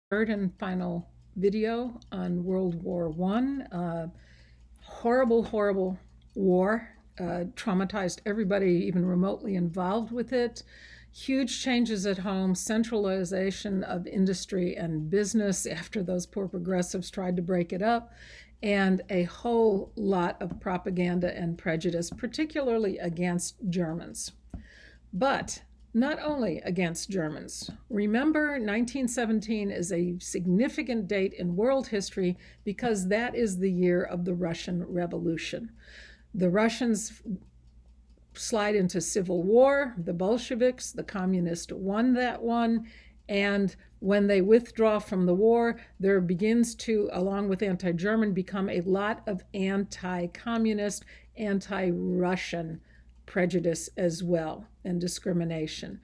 Third and final video on World War One. Horrible, horrible war. Traumatized everybody even remotely involved with it. Huge changes at home, centralization of industry and business after those poor progressives tried to break it up, and a whole lot of propaganda and prejudice, particularly against Germans. But not only against Germans. Remember, 1917 is a significant date in world history because that is the year of the Russian Revolution. The Russians slide into civil war. The Bolsheviks, the communists, won that one. And when they withdraw from the war, there begins to, along with anti-German, become a lot of anti-communist, anti-Russian prejudice as well, and discrimination.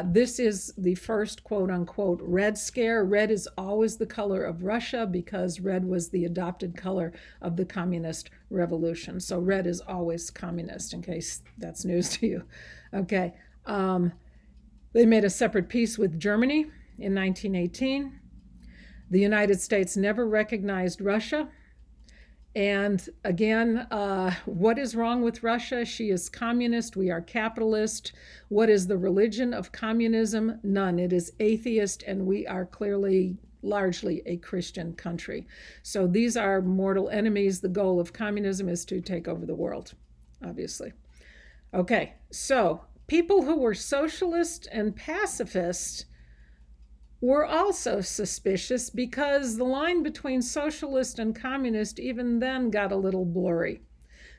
This is the first quote unquote Red Scare. Red is always the color of Russia because red was the adopted color of the communist revolution. So red is always communist, in case that's news to you. Okay. They made a separate peace with Germany in 1918. The United States never recognized Russia. And again, what is wrong with Russia? She is communist. We are capitalist. What is the religion of communism? None. It is atheist, and we are clearly largely a Christian country. So these are mortal enemies. The goal of communism is to take over the world, obviously. Okay, so people who were socialist and pacifist were also suspicious because the line between socialist and communist even then got a little blurry.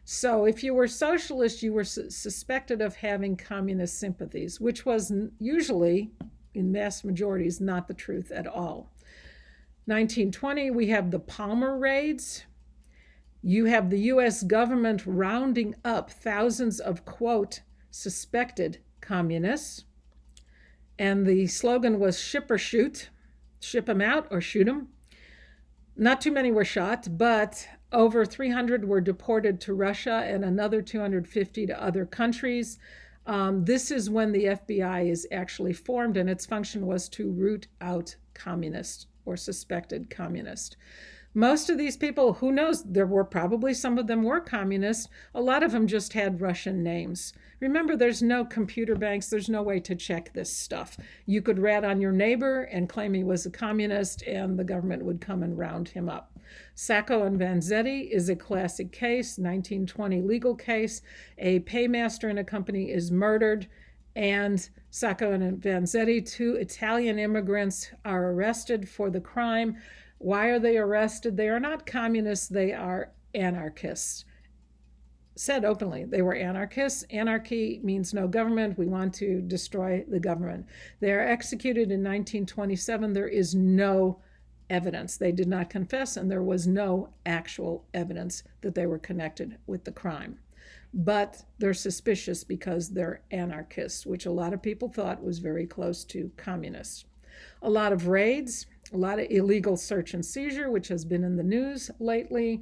So if you were socialist, you were suspected of having communist sympathies, which was usually, in mass majorities, not the truth at all. 1920, we have the Palmer raids. You have the US government rounding up thousands of, quote, suspected communists. And the slogan was ship or shoot, ship them out or shoot them. Not too many were shot, but over 300 were deported to Russia and another 250 to other countries. This is when the FBI is actually formed, and its function was to root out communists or suspected communists. Most of these people, who knows, there were probably some of them were communists. A lot of them just had Russian names. Remember, there's no computer banks. There's no way to check this stuff. You could rat on your neighbor and claim he was a communist, and the government would come and round him up. Sacco and Vanzetti is a classic case, 1920 legal case. A paymaster in a company is murdered, and Sacco and Vanzetti, two Italian immigrants, are arrested for the crime. Why are they arrested? They are not communists, they are anarchists. Said openly, they were anarchists. Anarchy means no government. We want to destroy the government. They are executed in 1927. There is no evidence. They did not confess, and there was no actual evidence that they were connected with the crime. But they're suspicious because they're anarchists, which a lot of people thought was very close to communists. A lot of raids, a lot of illegal search and seizure, which has been in the news lately.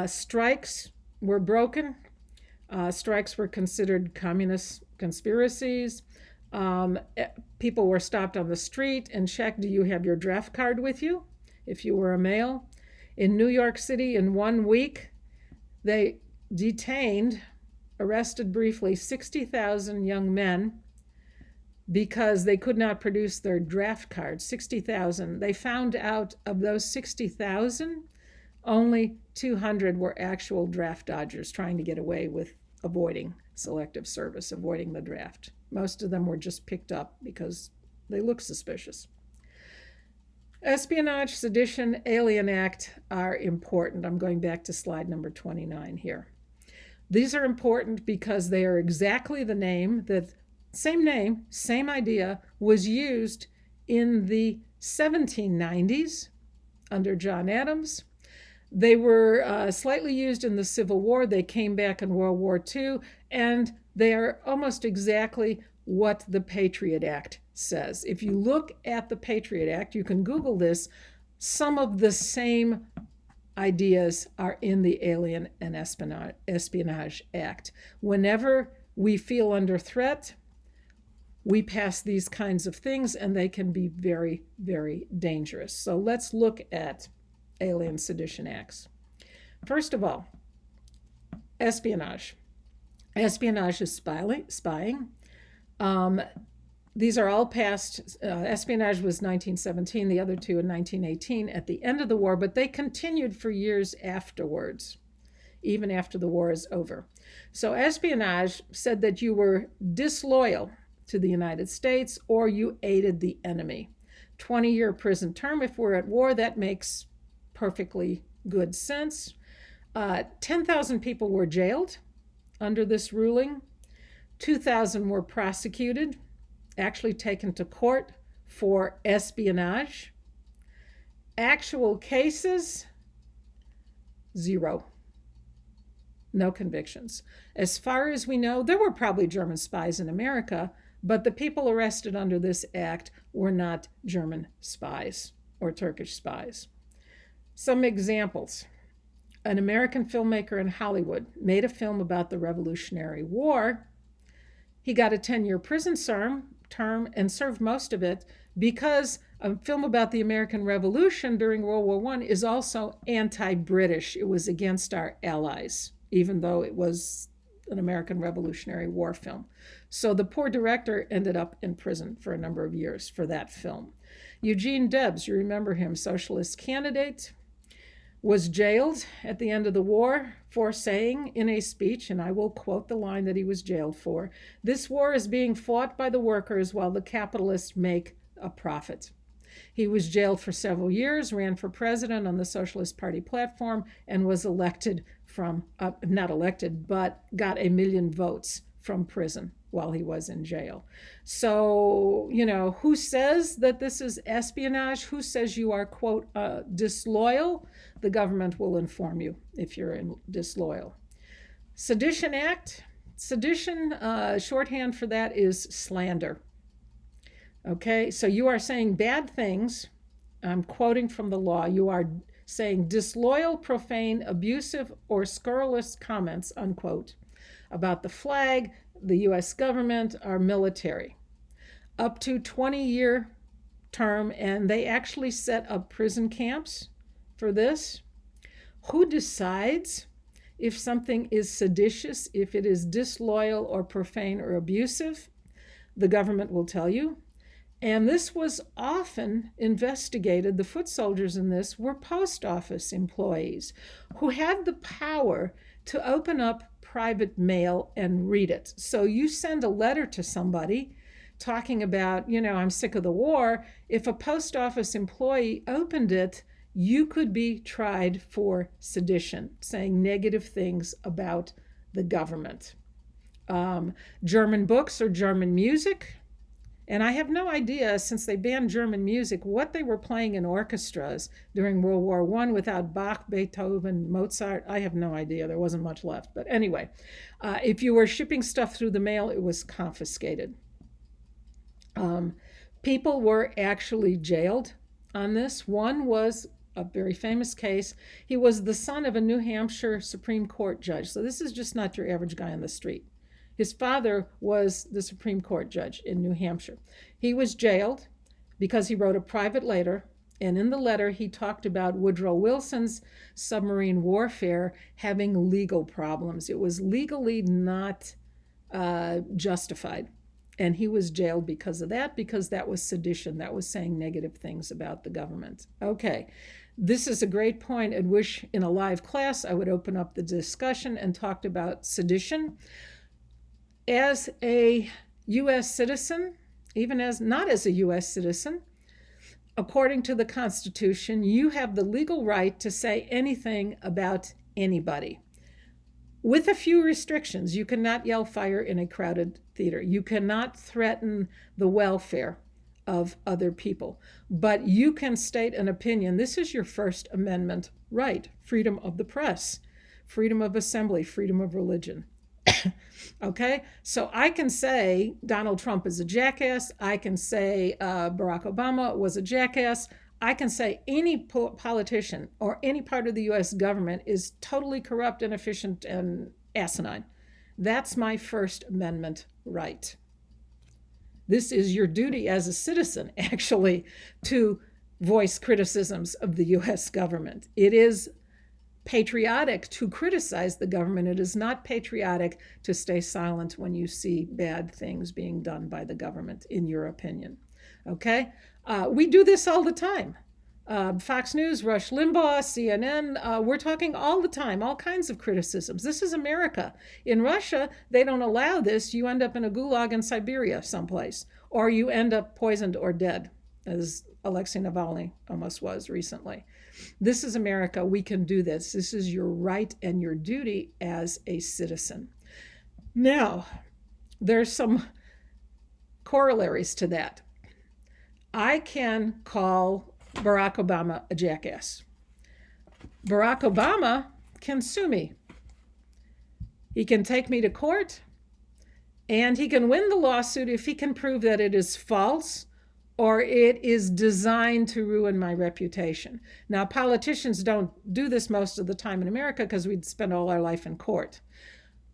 Strikes were broken. Strikes were considered communist conspiracies. People were stopped on the street and checked, do you have your draft card with you, if you were a male? In New York City, in 1 week, they detained, arrested briefly, 60,000 young men because they could not produce their draft cards. 60,000. They found out of those 60,000, only 200 were actual draft dodgers trying to get away with avoiding selective service, avoiding the draft. Most of them were just picked up because they look suspicious. Espionage, Sedition, Alien Act are important. I'm going back to slide number 29 here. These are important because they are exactly the name that, same name, same idea, was used in the 1790s under John Adams. They were slightly used in the Civil War. They came back in World War II, and they are almost exactly what the Patriot Act says. If you look at the Patriot Act, you can Google this, some of the same ideas are in the Alien and Espionage Act. Whenever we feel under threat, we pass these kinds of things, and they can be very, very dangerous. So let's look at Alien-Sedition Acts. First of all, espionage. Espionage is spying. These are all passed. Espionage was 1917, the other two in 1918 at the end of the war, but they continued for years afterwards, even after the war is over. So espionage said that you were disloyal to the United States or you aided the enemy. 20-year prison term if we're at war. That makes perfectly good sense. 10,000 people were jailed under this ruling. 2,000 were prosecuted, actually taken to court for espionage. Actual cases, 0. No convictions. As far as we know, there were probably German spies in America, but the people arrested under this act were not German spies or Turkish spies. Some examples. An American filmmaker in Hollywood made a film about the Revolutionary War. He got a 10-year prison term and served most of it because a film about the American Revolution during World War I is also anti-British. It was against our allies, even though it was an American Revolutionary War film. So the poor director ended up in prison for a number of years for that film. Eugene Debs, you remember him, socialist candidate, was jailed at the end of the war for saying in a speech, and I will quote the line that he was jailed for, "This war is being fought by the workers while the capitalists make a profit." He was jailed for several years, ran for president on the Socialist Party platform, and was elected not elected, but got 1 million votes from prison while he was in jail. So, who says that this is espionage? Who says you are, quote, disloyal? The government will inform you if you're disloyal. Sedition Act. Sedition, shorthand for that is slander. Okay, so you are saying bad things. I'm quoting from the law. You are saying disloyal, profane, abusive, or scurrilous comments, unquote, about the flag, the U.S. government, our military. Up to 20-year term, and they actually set up prison camps for this. Who decides if something is seditious, if it is disloyal or profane or abusive? The government will tell you. And this was often investigated. The foot soldiers in this were post office employees who had the power to open up private mail and read it. So you send a letter to somebody talking about, I'm sick of the war. If a post office employee opened it, you could be tried for sedition, saying negative things about the government. German books or German music. And I have no idea, since they banned German music, what they were playing in orchestras during World War I without Bach, Beethoven, Mozart. I have no idea. There wasn't much left. But anyway, if you were shipping stuff through the mail, it was confiscated. People were actually jailed on this. One was a very famous case. He was the son of a New Hampshire Supreme Court judge. So this is just not your average guy on the street. His father was the Supreme Court judge in New Hampshire. He was jailed because he wrote a private letter, and in the letter he talked about Woodrow Wilson's submarine warfare having legal problems. It was legally not justified, and he was jailed because of that, because that was sedition. That was saying negative things about the government. Okay, this is a great point. I wish in a live class I would open up the discussion and talked about sedition. As a U.S. citizen, even as not as a U.S. citizen, according to the Constitution, you have the legal right to say anything about anybody, with a few restrictions. You cannot yell fire in a crowded theater. You cannot threaten the welfare of other people, but you can state an opinion. This is your First Amendment right: freedom of the press, freedom of assembly, freedom of religion. Okay, so I can say Donald Trump is a jackass. I can say Barack Obama was a jackass. I can say any politician or any part of the U.S. government is totally corrupt, inefficient, and asinine. That's my First Amendment right. This is your duty as a citizen, actually, to voice criticisms of the US government. It is patriotic to criticize the government. It is not patriotic to stay silent when you see bad things being done by the government, in your opinion. Okay? We do this all the time. Fox News, Rush Limbaugh, CNN, we're talking all the time, all kinds of criticisms. This is America. In Russia, they don't allow this. You end up in a gulag in Siberia someplace, or you end up poisoned or dead, as Alexei Navalny almost was recently. This is America. We can do this. This is your right and your duty as a citizen. Now, there's some corollaries to that. I can call Barack Obama a jackass. Barack Obama can sue me. He can take me to court, and he can win the lawsuit if he can prove that it is false or it is designed to ruin my reputation. Now, politicians don't do this most of the time in America because we'd spend all our life in court.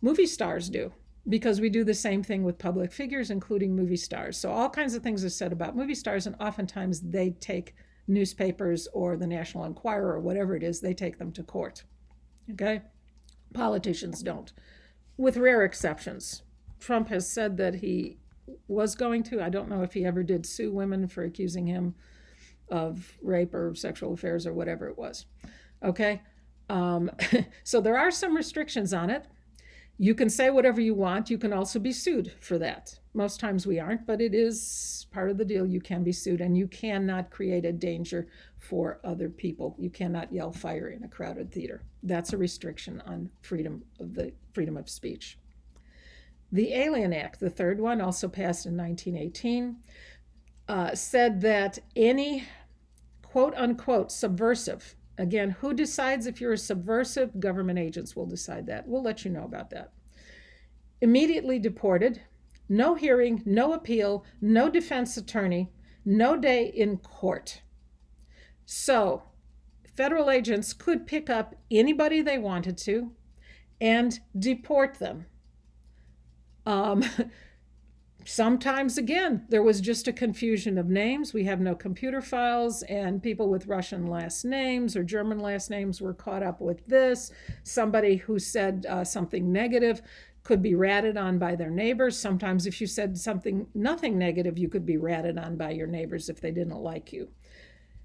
Movie stars do, because we do the same thing with public figures, including movie stars. So all kinds of things are said about movie stars, and oftentimes they take newspapers or the National Enquirer or whatever it is, they take them to court. Okay? Politicians don't, with rare exceptions. Trump has said that he was going to. I don't know if he ever did sue women for accusing him of rape or sexual affairs or whatever it was. Okay? So there are some restrictions on it. You can say whatever you want. You can also be sued for that. Most times we aren't, but it is part of the deal. You can be sued, and you cannot create a danger for other people. You cannot yell fire in a crowded theater. That's a restriction on freedom of speech. The Alien Act, the third one, also passed in 1918, said that any quote-unquote subversive, again, who decides if you're a subversive? Government agents will decide that. We'll let you know about that. Immediately deported, no hearing, no appeal, no defense attorney, no day in court. So federal agents could pick up anybody they wanted to and deport them. Sometimes, again, there was just a confusion of names. We have no computer files, and people with Russian last names or German last names were caught up with this. Somebody who said something negative could be ratted on by their neighbors. Sometimes if you said nothing negative, you could be ratted on by your neighbors if they didn't like you.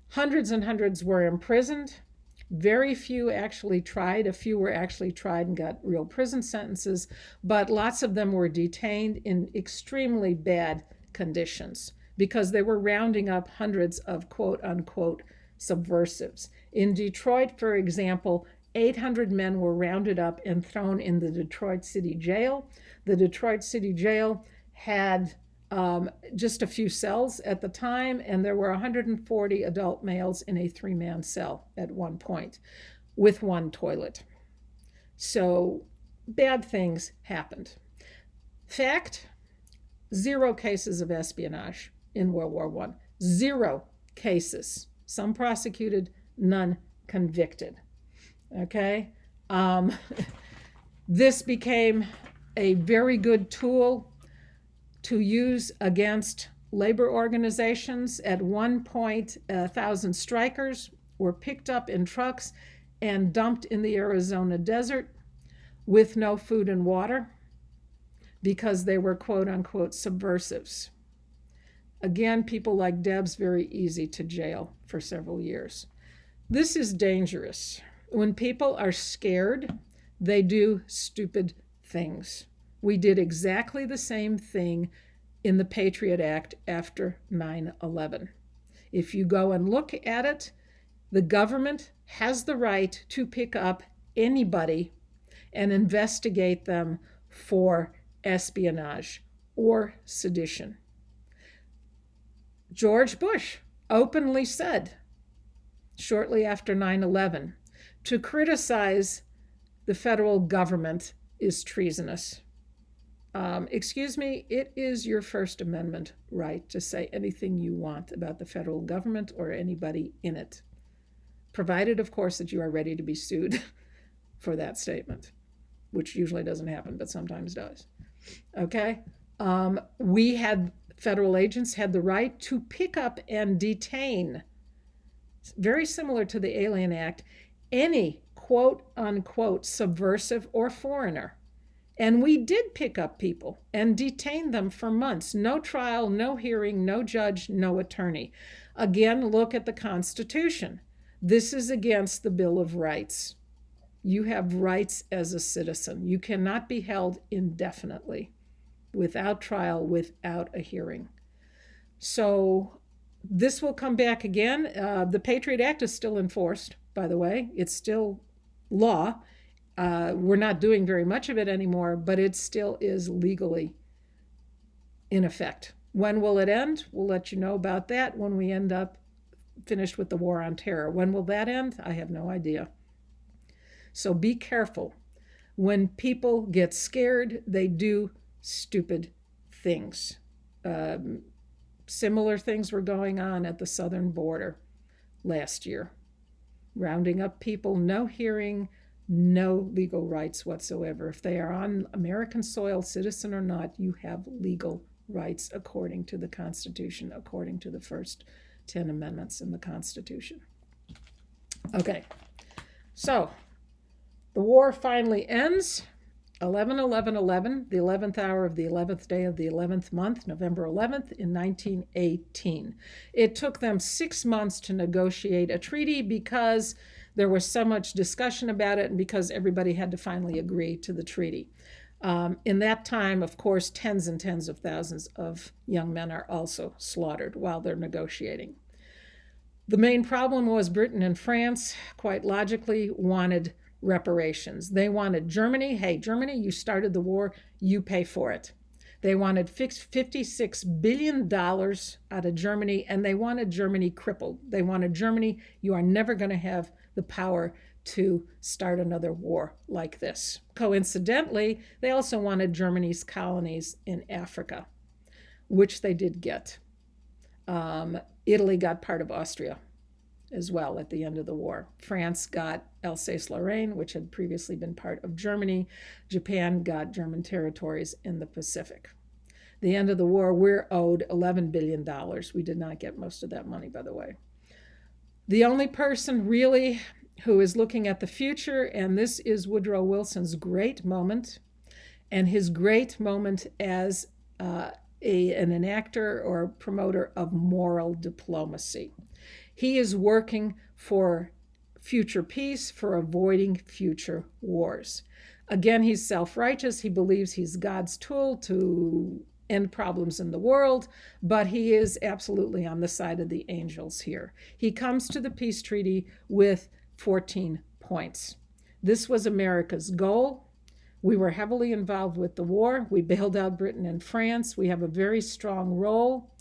Hundreds and hundreds were imprisoned. Very few actually tried. A few were actually tried and got real prison sentences, but lots of them were detained in extremely bad conditions because they were rounding up hundreds of quote-unquote subversives. In Detroit, for example, 800 men were rounded up and thrown in the Detroit City Jail. The Detroit City Jail had just a few cells at the time, and there were 140 adult males in a 3-man cell at one point with one toilet. So bad things happened. Fact, 0 cases of espionage in World War I. 0 cases. Some prosecuted, none convicted. Okay? This became a very good tool to use against labor organizations. At one point, 1,000 strikers were picked up in trucks and dumped in the Arizona desert with no food and water because they were quote-unquote subversives. Again, people like Debs, very easy to jail for several years. This is dangerous. When people are scared, they do stupid things. We did exactly the same thing in the Patriot Act after 9/11. If you go and look at it, the government has the right to pick up anybody and investigate them for espionage or sedition. George Bush openly said, shortly after 9/11, to criticize the federal government is treasonous. Excuse me, it is your First Amendment right to say anything you want about the federal government or anybody in it, provided, of course, that you are ready to be sued for that statement, which usually doesn't happen, but sometimes does. Okay? We had Federal agents had the right to pick up and detain, very similar to the Alien Act, any quote unquote subversive or foreigner. And we did pick up people and detain them for months. No trial, no hearing, no judge, no attorney. Again, look at the Constitution. This is against the Bill of Rights. You have rights as a citizen. You cannot be held indefinitely without trial, without a hearing. So this will come back again. The Patriot Act is still enforced, by the way. It's still law. We're not doing very much of it anymore, but it still is legally in effect. When will it end? We'll let you know about that when we end up finished with the war on terror. When will that end? I have no idea. So be careful. When people get scared, they do stupid things. Similar things were going on at the southern border last year. Rounding up people, no hearing, no legal rights whatsoever. If they are on American soil, citizen or not, you have legal rights according to the Constitution, according to the first 10 amendments in the Constitution. Okay, so the war finally ends. 11/11/11, the 11th hour of the 11th day of the 11th month, November 11th, in 1918. It took them 6 months to negotiate a treaty because there was so much discussion about it and because everybody had to finally agree to the treaty. In that time, of course, tens and tens of thousands of young men are also slaughtered while they're negotiating. The main problem was Britain and France, quite logically, wanted reparations. They wanted Germany. Hey, Germany, you started the war, you pay for it. They wanted $56 billion out of Germany, and they wanted Germany crippled. They wanted Germany, you are never going to have the power to start another war like this. Coincidentally, they also wanted Germany's colonies in Africa, which they did get. Italy got part of Austria as well at the end of the war. France got Alsace-Lorraine, which had previously been part of Germany. Japan got German territories in the Pacific. The end of the war, we're owed $11 billion. We did not get most of that money, by the way. The only person really who is looking at the future, and this is Woodrow Wilson's great moment, and his great moment as an enactor or promoter of moral diplomacy. He is working for future peace, for avoiding future wars. Again, he's self-righteous. He believes he's God's tool to end problems in the world, but he is absolutely on the side of the angels here. He comes to the peace treaty with 14 points. This was America's goal. We were heavily involved with the war. We bailed out Britain and France. We have a very strong role.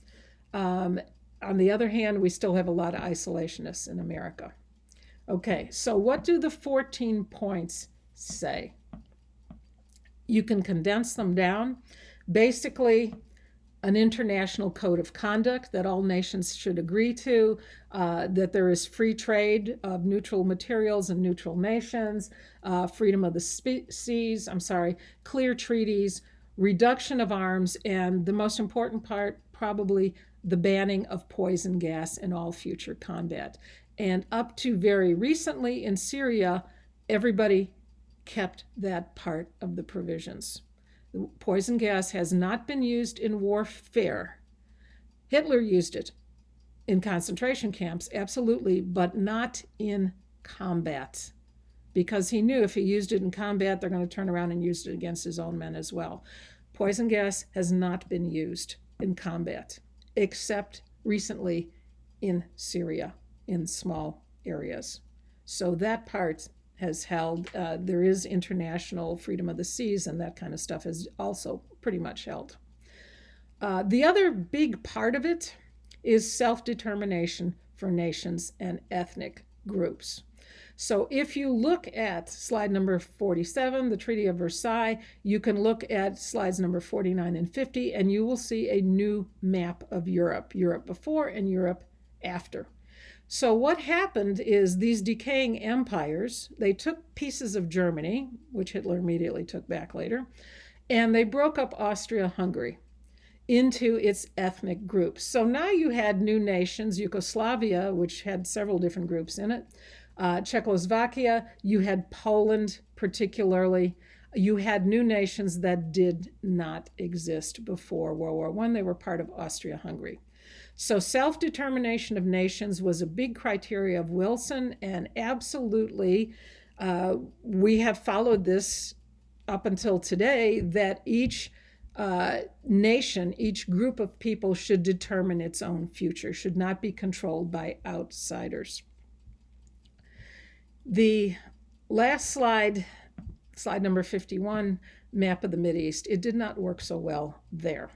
On the other hand, we still have a lot of isolationists in America. Okay, so what do the 14 points say? You can condense them down. Basically, an international code of conduct that all nations should agree to, that there is free trade of neutral materials and neutral nations, freedom of the seas, clear treaties, reduction of arms, and the most important part, probably the banning of poison gas in all future combat. And up to very recently in Syria, everybody kept that part of the provisions. Poison gas has not been used in warfare. Hitler used it in concentration camps, absolutely, but not in combat, because he knew if he used it in combat, they're going to turn around and use it against his own men as well. Poison gas has not been used in combat, except recently in Syria, in small areas. So that part has held. There is international freedom of the seas, and that kind of stuff is also pretty much held. The other big part of it is self-determination for nations and ethnic groups. So if you look at slide number 47, the Treaty of Versailles, you can look at slides number 49 and 50, and you will see a new map of Europe, Europe before and Europe after. So what happened is these decaying empires, they took pieces of Germany, which Hitler immediately took back later, and they broke up Austria-Hungary into its ethnic groups. So now you had new nations, Yugoslavia, which had several different groups in it, Czechoslovakia, you had Poland particularly. You had new nations that did not exist before World War I. They were part of Austria-Hungary. So self-determination of nations was a big criteria of Wilson, and absolutely we have followed this up until today, that each nation, each group of people should determine its own future, should not be controlled by outsiders. The last slide, slide number 51, map of the Mideast, it did not work so well there.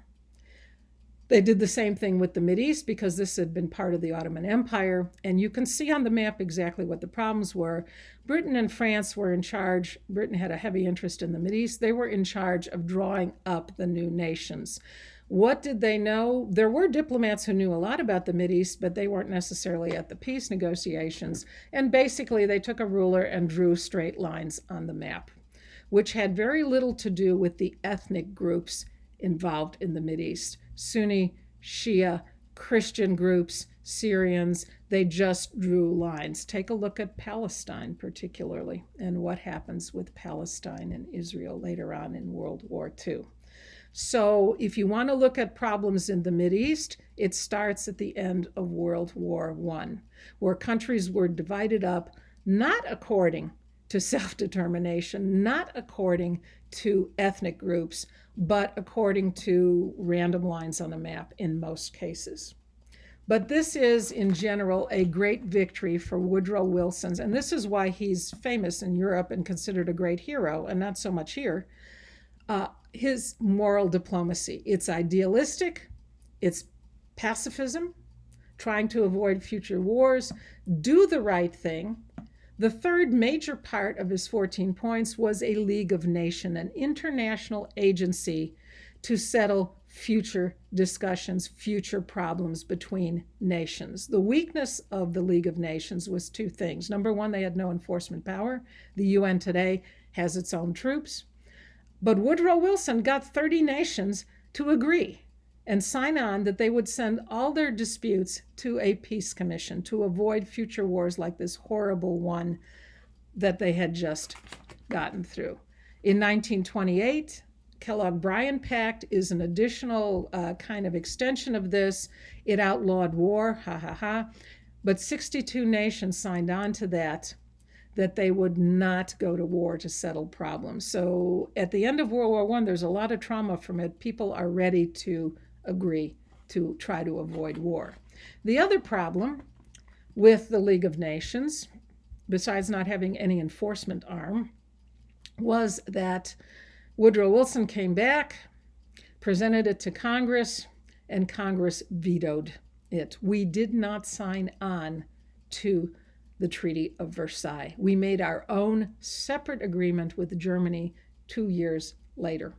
They did the same thing with the Mideast because this had been part of the Ottoman Empire, and you can see on the map exactly what the problems were. Britain and France were in charge. Britain had a heavy interest in the Mideast. They were in charge of drawing up the new nations. What did they know? There were diplomats who knew a lot about the Mideast, but they weren't necessarily at the peace negotiations. And basically, they took a ruler and drew straight lines on the map, which had very little to do with the ethnic groups involved in the Mideast. Sunni, Shia, Christian groups, Syrians, they just drew lines. Take a look at Palestine particularly, and what happens with Palestine and Israel later on in World War II. So if you want to look at problems in the Mideast, it starts at the end of World War I, where countries were divided up not according to self-determination, not according to ethnic groups, but according to random lines on a map in most cases. But this is, in general, a great victory for Woodrow Wilson's, and this is why he's famous in Europe and considered a great hero, and not so much here. His moral diplomacy. It's idealistic, it's pacifism, trying to avoid future wars, do the right thing. The third major part of his 14 points was a League of Nations, an international agency to settle future discussions, future problems between nations. The weakness of the League of Nations was two things. Number one, they had no enforcement power. The UN today has its own troops. But Woodrow Wilson got 30 nations to agree and sign on that they would send all their disputes to a peace commission to avoid future wars like this horrible one that they had just gotten through. In 1928, Kellogg-Briand Pact is an additional kind of extension of this. It outlawed war, but 62 nations signed on to that they would not go to war to settle problems. So at the end of World War I, there's a lot of trauma from it. People are ready to agree to try to avoid war. The other problem with the League of Nations, besides not having any enforcement arm, was that Woodrow Wilson came back, presented it to Congress, and Congress vetoed it. We did not sign on to the Treaty of Versailles. We made our own separate agreement with Germany 2 years later.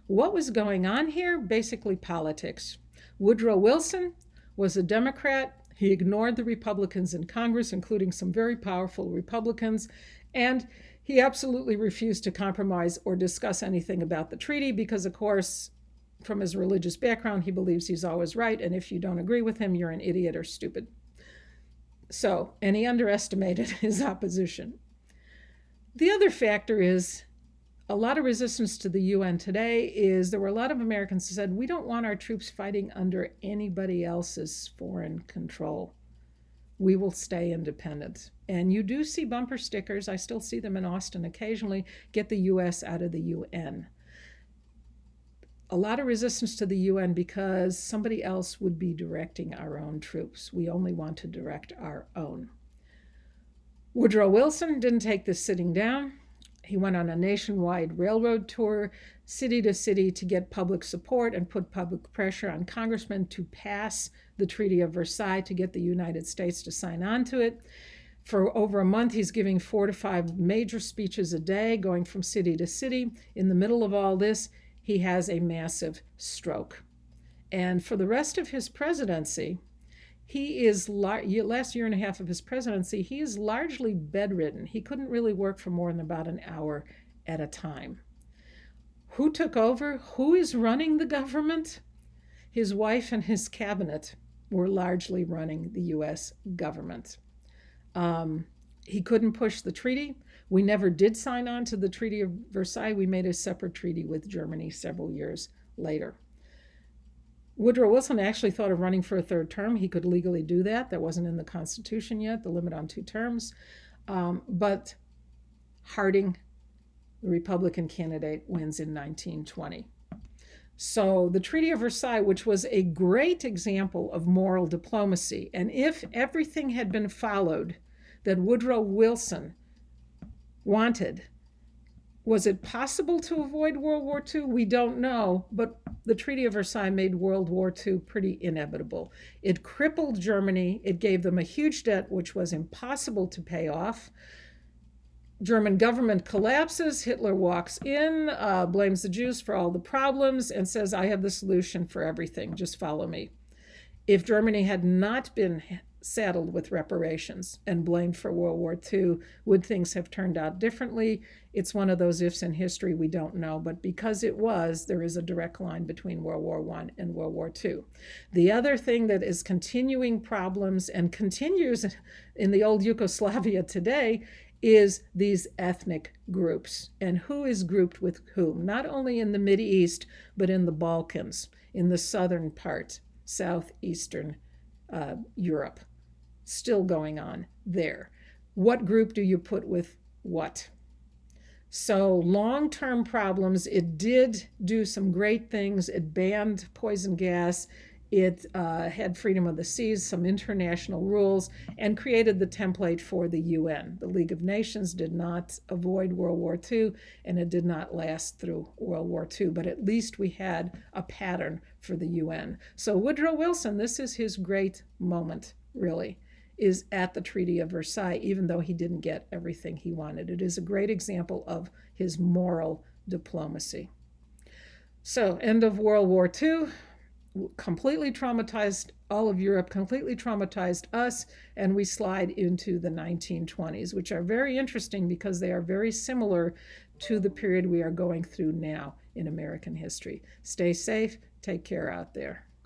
What was going on here? Basically politics. Woodrow Wilson was a Democrat. He ignored the Republicans in Congress, including some very powerful Republicans, and he absolutely refused to compromise or discuss anything about the treaty because, of course, from his religious background, he believes he's always right, and if you don't agree with him, you're an idiot or stupid. So, and he underestimated his opposition. The other factor is a lot of resistance to the UN today is there were a lot of Americans who said, we don't want our troops fighting under anybody else's foreign control. We will stay independent. And you do see bumper stickers, I still see them in Austin occasionally, get the US out of the UN. A lot of resistance to the UN because somebody else would be directing our own troops. We only want to direct our own. Woodrow Wilson didn't take this sitting down. He went on a nationwide railroad tour, city to city, to get public support and put public pressure on congressmen to pass the Treaty of Versailles to get the United States to sign on to it. For over a month, he's giving 4 to 5 major speeches a day, going from city to city. In the middle of all this, he has a massive stroke. And for the rest of his presidency, he is, last year and a half of his presidency, he is largely bedridden. He couldn't really work for more than about an hour at a time. Who took over? Who is running the government? his wife and his cabinet were largely running the US government. He couldn't push the treaty. We never did sign on to the Treaty of Versailles. We made a separate treaty with Germany several years later. Woodrow Wilson actually thought of running for a third term. He could legally do that. That wasn't in the Constitution yet, the limit on 2 terms. But Harding, the Republican candidate, wins in 1920. So the Treaty of Versailles, which was a great example of moral diplomacy, and if everything had been followed that Woodrow Wilson wanted, was it possible to avoid World War II? We don't know, but the Treaty of Versailles made World War II pretty inevitable. It crippled Germany. It gave them a huge debt, which was impossible to pay off. German government collapses. Hitler walks in, blames the Jews for all the problems, and says, I have the solution for everything. Just follow me. If Germany had not been saddled with reparations and blamed for World War II, would things have turned out differently? It's one of those ifs in history we don't know, but because it was, there is a direct line between World War I and World War II. The other thing that is continuing problems and continues in the old Yugoslavia today is these ethnic groups and who is grouped with whom, not only in the Mideast, but in the Balkans, in the southern part, southeastern Europe. Still going on there. What group do you put with what? So long-term problems. It did do some great things. It banned poison gas. It had freedom of the seas, some international rules, and created the template for the UN. The League of Nations did not avoid World War II, and it did not last through World War II, but at least we had a pattern for the UN. So Woodrow Wilson, this is his great moment, really, is at the Treaty of Versailles, even though he didn't get everything he wanted. It is a great example of his moral diplomacy. So, end of World War II. Completely traumatized all of Europe, completely traumatized us, and we slide into the 1920s, which are very interesting because they are very similar to the period we are going through now in American history. Stay safe, take care out there.